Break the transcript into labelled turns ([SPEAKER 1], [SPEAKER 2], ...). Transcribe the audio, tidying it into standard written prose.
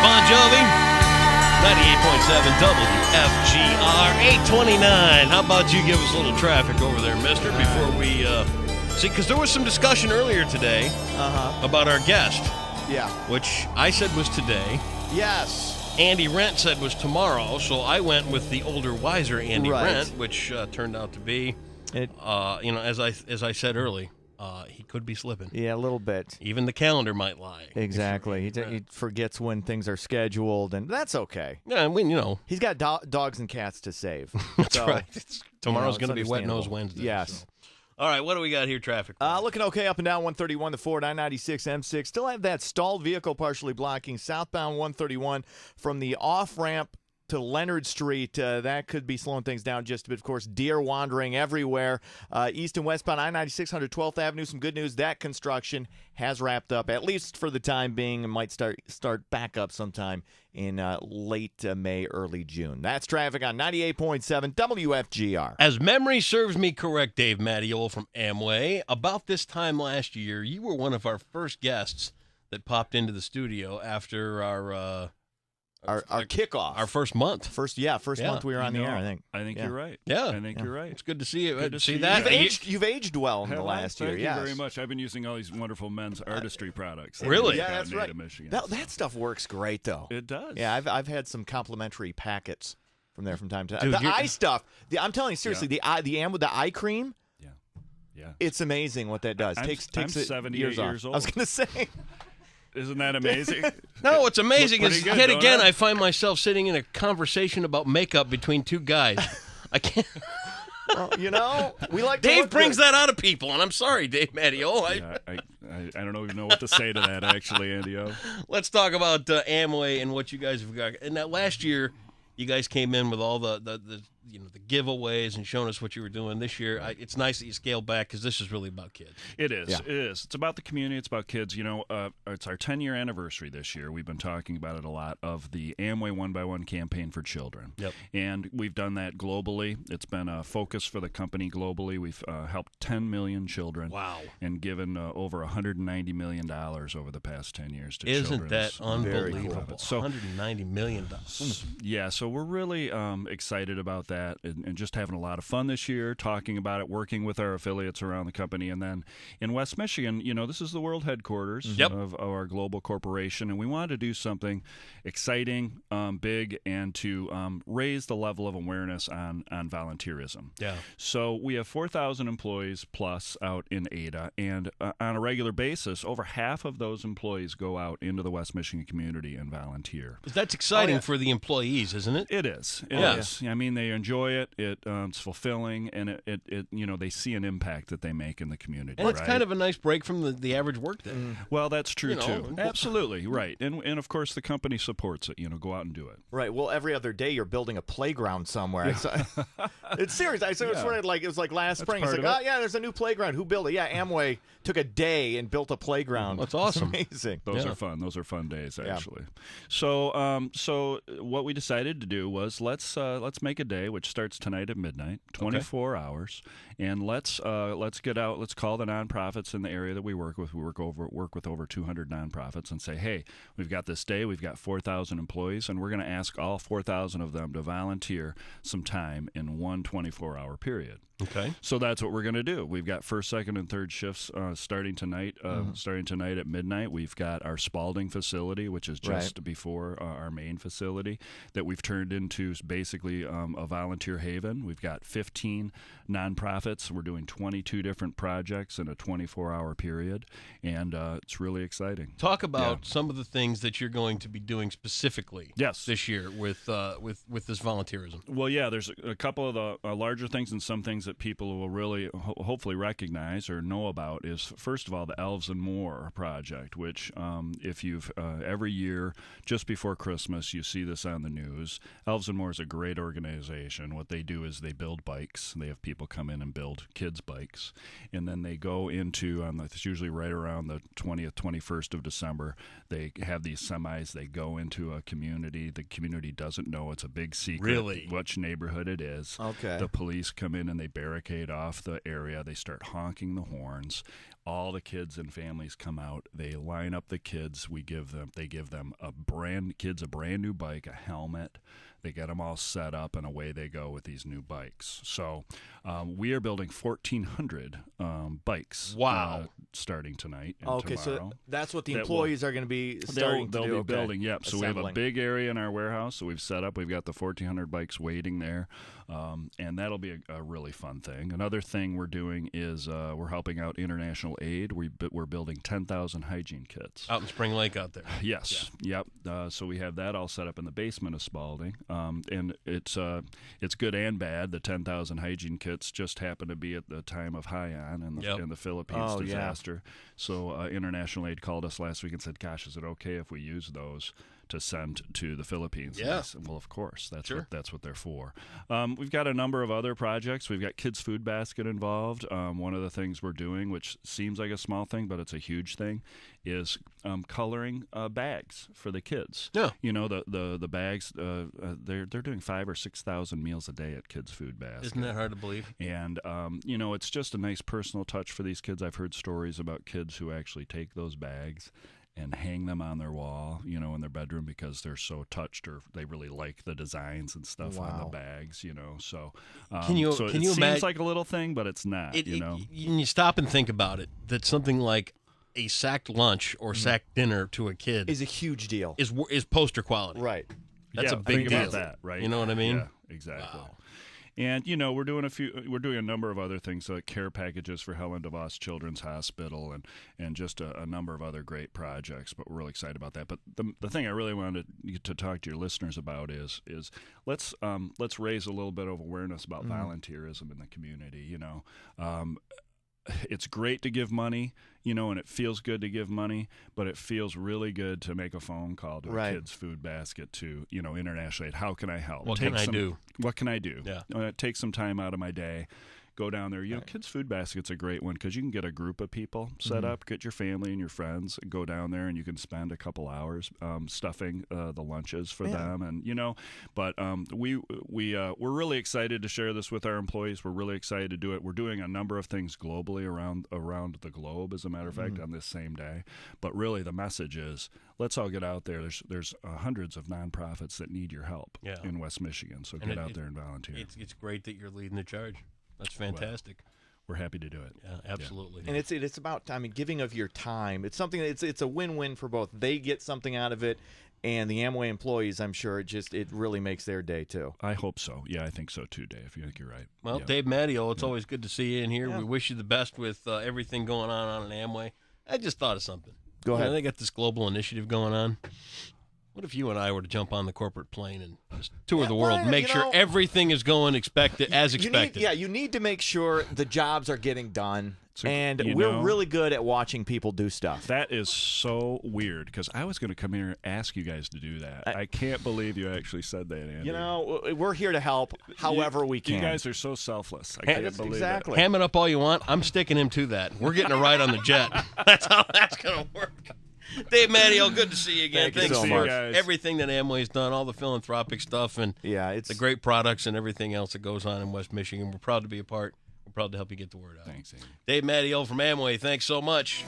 [SPEAKER 1] Bon Jovi, 98.7 WFGR, 829. How about you give us a little traffic over there, mister, before we see, because there was some discussion earlier today about our guest.
[SPEAKER 2] Yeah.
[SPEAKER 1] Which I said was today.
[SPEAKER 2] Yes.
[SPEAKER 1] Andy Rent said was tomorrow, so I went with the older, wiser Andy Rent, which turned out to be, as I said early, he could be slipping.
[SPEAKER 2] Yeah, a little bit.
[SPEAKER 1] Even the calendar might lie.
[SPEAKER 2] Exactly. He forgets when things are scheduled, and that's okay.
[SPEAKER 1] Yeah,
[SPEAKER 2] he's got dogs and cats to save.
[SPEAKER 1] That's right. Tomorrow's going to be Wet Nose Wednesday.
[SPEAKER 2] Yes.
[SPEAKER 1] So. All right, what do we got here, traffic?
[SPEAKER 2] Looking okay up and down 131, the Ford I-96 M6. Still have that stalled vehicle partially blocking southbound 131 from the off-ramp to Leonard Street. That could be slowing things down just a bit. Of course, deer wandering everywhere. East and westbound I-96 112th Avenue. Some good news. That construction has wrapped up, at least for the time being, and might start back up sometime in late May, early June. That's traffic on 98.7 WFGR.
[SPEAKER 1] As memory serves me correct, Dave Madiol from Amway, about this time last year, you were one of our first guests that popped into the studio after our
[SPEAKER 2] kickoff.
[SPEAKER 1] Our first month.
[SPEAKER 2] First month we were on the air, I think.
[SPEAKER 3] I think you're right.
[SPEAKER 1] Yeah.
[SPEAKER 3] I think you're right.
[SPEAKER 1] It's good to see you.
[SPEAKER 3] Good to see
[SPEAKER 1] that?
[SPEAKER 2] You've aged well in the last year.
[SPEAKER 3] Thank you very much. I've been using all these wonderful men's artistry products.
[SPEAKER 1] Really?
[SPEAKER 2] Yeah, that's right.
[SPEAKER 3] Michigan,
[SPEAKER 2] that stuff works great, though.
[SPEAKER 3] It does.
[SPEAKER 2] Yeah, I've had some complimentary packets from there from time to time.
[SPEAKER 1] Dude,
[SPEAKER 2] the eye stuff. I'm telling you, seriously, the eye cream.
[SPEAKER 3] Yeah.
[SPEAKER 2] It's amazing what that does.
[SPEAKER 3] I'm 78 years old.
[SPEAKER 2] I was going to say.
[SPEAKER 3] Isn't that amazing?
[SPEAKER 1] No, what's amazing is
[SPEAKER 3] good,
[SPEAKER 1] yet again I find myself sitting in a conversation about makeup between two guys. I can't.
[SPEAKER 2] Well, we like.
[SPEAKER 1] Dave brings that out of people, and I'm sorry, Dave Madio.
[SPEAKER 3] I don't even know what to say to that, actually, Andy-O.
[SPEAKER 1] Let's talk about Amway and what you guys have got. And that last year, you guys came in with all the giveaways and showing us what you were doing. This year, it's nice that you scaled back because this is really about kids.
[SPEAKER 3] It is. Yeah. It is. It's about the community. It's about kids. It's our 10-year anniversary this year. We've been talking about it a lot, of the Amway 1x1 campaign for children.
[SPEAKER 1] Yep. And
[SPEAKER 3] we've done that globally. It's been a focus for the company globally. We've helped 10 million children.
[SPEAKER 1] Wow.
[SPEAKER 3] And given over $190 million over the past 10 years to children.
[SPEAKER 1] Isn't that unbelievable?
[SPEAKER 3] Cool. So,
[SPEAKER 1] $190 million.
[SPEAKER 3] Yeah, so we're really excited about that. And just having a lot of fun this year, talking about it, working with our affiliates around the company. And then in West Michigan, this is the world headquarters of our global corporation, and we wanted to do something exciting, big, and to raise the level of awareness on volunteerism.
[SPEAKER 1] Yeah.
[SPEAKER 3] So we have 4,000 employees plus out in Ada, and on a regular basis, over half of those employees go out into the West Michigan community and volunteer.
[SPEAKER 1] That's exciting for the employees, isn't it?
[SPEAKER 3] It is. It is. I mean, they enjoy it. It's fulfilling, and it they see an impact that they make in the community.
[SPEAKER 1] And it's kind of a nice break from the average workday.
[SPEAKER 3] Well, that's true too. Absolutely right. And of course the company supports it. Go out and do it.
[SPEAKER 2] Right. Well, every other day you're building a playground somewhere. It's serious. It was like last spring. It's like, there's a new playground. Who built it? Yeah, Amway took a day and built a playground.
[SPEAKER 1] That's awesome.
[SPEAKER 2] It's amazing.
[SPEAKER 3] Those are fun. Those are fun days, actually. So what we decided to do was let's make a day which starts tonight at midnight, 24 hours, and let's get out. Let's call the nonprofits in the area that we work with. We work with over 200 nonprofits, and say, hey, we've got this day. We've got 4,000 employees, and we're going to ask all 4,000 of them to volunteer some time in one 24-hour period.
[SPEAKER 1] Okay.
[SPEAKER 3] So that's what we're going to do. We've got first, second, and third shifts starting tonight. Starting tonight at midnight. We've got our Spalding facility, which is just before our main facility, that we've turned into basically a volunteer haven. We've got 15 nonprofits. We're doing 22 different projects in a 24-hour period, and it's really exciting.
[SPEAKER 1] Talk about some of the things that you're going to be doing specifically this year with this volunteerism.
[SPEAKER 3] Well, there's a couple of the larger things, and some things that people will really hopefully recognize or know about is, first of all, the Elves and More project, which if you've every year just before Christmas you see this on the news. Elves and More is a great organization. What they do is they build bikes. They have people come in and build kids' bikes, and then they go into it's usually right around the 20th, 21st of December. They have these semis. They go into a community. The community doesn't know. It's a big secret which neighborhood it is.
[SPEAKER 2] Okay.
[SPEAKER 3] The police come in and they barricade off the area. They start honking the horns. All the kids and families come out. They line up the kids. They give them a brand new bike, a helmet. They get them all set up, and away they go with these new bikes. So we are building 1,400 bikes.
[SPEAKER 1] Wow.
[SPEAKER 3] Starting tonight and
[SPEAKER 2] Okay,
[SPEAKER 3] tomorrow.
[SPEAKER 2] so that's what the employees are going to be starting
[SPEAKER 3] they'll
[SPEAKER 2] to do.
[SPEAKER 3] be building, yep. So we have a
[SPEAKER 2] Assembling.
[SPEAKER 3] big area in our warehouse. So we've set up. We've got the 1,400 bikes waiting there, and that'll be a really fun thing. Another thing we're doing is we're helping out international aid. We're building 10,000 hygiene kits.
[SPEAKER 1] Out in Spring Lake out there.
[SPEAKER 3] Yes.
[SPEAKER 1] Yeah.
[SPEAKER 3] Yep. So we have that all set up in the basement of Spalding, and it's good and bad. The 10,000 hygiene kits just happened to be at the time of Haiyan and the Philippines
[SPEAKER 2] Oh, yeah.
[SPEAKER 3] disaster. So international aid called us last week and said, "Gosh, is it okay if we use those to send to the Philippines?"
[SPEAKER 1] Yeah.
[SPEAKER 3] And I said, well, of course.
[SPEAKER 1] Sure.
[SPEAKER 3] That's what they're for. We've got a number of other projects. We've got Kids Food Basket involved. One of the things we're doing, which seems like a small thing, but it's a huge thing, is coloring bags for the kids.
[SPEAKER 1] Yeah.
[SPEAKER 3] You know, the bags, they're doing 5,000 or 6,000 meals a day at Kids Food Basket.
[SPEAKER 1] Isn't that hard to believe?
[SPEAKER 3] And, it's just a nice personal touch for these kids. I've heard stories about kids who actually take those bags and hang them on their wall, in their bedroom because they're so touched or they really like the designs and stuff on the bags, So,
[SPEAKER 1] Can you
[SPEAKER 3] seems
[SPEAKER 1] imagine-
[SPEAKER 3] like a little thing, but it's not,
[SPEAKER 1] You stop and think about it, that something like a sacked lunch or sacked dinner to a kid
[SPEAKER 2] Is a huge deal.
[SPEAKER 1] is poster quality.
[SPEAKER 2] Right.
[SPEAKER 1] That's
[SPEAKER 3] Yeah,
[SPEAKER 1] a big
[SPEAKER 3] think
[SPEAKER 1] deal.
[SPEAKER 3] about that, right?
[SPEAKER 1] You know what I mean?
[SPEAKER 3] Yeah, exactly.
[SPEAKER 1] Wow.
[SPEAKER 3] And we're doing a number of other things, like care packages for Helen DeVos Children's Hospital, and just a number of other great projects. But we're really excited about that. But the thing I really wanted to talk to your listeners about is let's raise a little bit of awareness about volunteerism in the community. It's great to give money, and it feels good to give money, but it feels really good to make a phone call to a Kids Food Basket to, international aid. How can I help?
[SPEAKER 1] What can I do?
[SPEAKER 3] What can I do?
[SPEAKER 1] Yeah.
[SPEAKER 3] Take some time out of my day. Go down there. Kids Food Basket's a great one because you can get a group of people set up, get your family and your friends, and go down there, and you can spend a couple hours stuffing the lunches for them. And but we're really excited to share this with our employees. We're really excited to do it. We're doing a number of things globally around the globe, as a matter of fact, on this same day. But really, the message is, let's all get out there. There's hundreds of nonprofits that need your help in West Michigan. So get out there and volunteer.
[SPEAKER 1] It's great that you're leading the charge. That's fantastic.
[SPEAKER 3] We're happy to do it.
[SPEAKER 1] Yeah, absolutely.
[SPEAKER 2] And it's about giving of your time. It's something it's a win-win for both. They get something out of it, and the Amway employees, I'm sure, it really makes their day too.
[SPEAKER 3] I hope so. Yeah, I think so too, Dave. I think you're right.
[SPEAKER 1] Well, Dave Madiol, it's always good to see you in here. We wish you the best with everything going on Amway. I just thought of something.
[SPEAKER 2] Go ahead.
[SPEAKER 1] They got this global initiative going on. What if you and I were to jump on the corporate plane and just tour the world, make sure everything is going as expected?
[SPEAKER 2] You need to make sure the jobs are getting done, and
[SPEAKER 3] you
[SPEAKER 2] we're
[SPEAKER 3] know,
[SPEAKER 2] really good at watching people do stuff.
[SPEAKER 3] That is so weird because I was going to come here and ask you guys to do that. I can't believe you actually said that, Andy.
[SPEAKER 2] We're here to help however we can.
[SPEAKER 3] You guys are so selfless. I can't believe
[SPEAKER 2] exactly.
[SPEAKER 1] Ham it up all you want. I'm sticking him to that. We're getting a ride on the jet. That's how that's going to work. Dave Madiol, good to see you again.
[SPEAKER 2] Thank you
[SPEAKER 1] Thanks
[SPEAKER 2] so
[SPEAKER 1] for
[SPEAKER 2] much.
[SPEAKER 1] everything that Amway's done, all the philanthropic stuff, and
[SPEAKER 2] it's
[SPEAKER 1] the great products and everything else that goes on in West Michigan. We're proud to be a part. We're proud to help you get the word out.
[SPEAKER 3] Thanks, Andy.
[SPEAKER 1] Dave Madiol from Amway, thanks so much.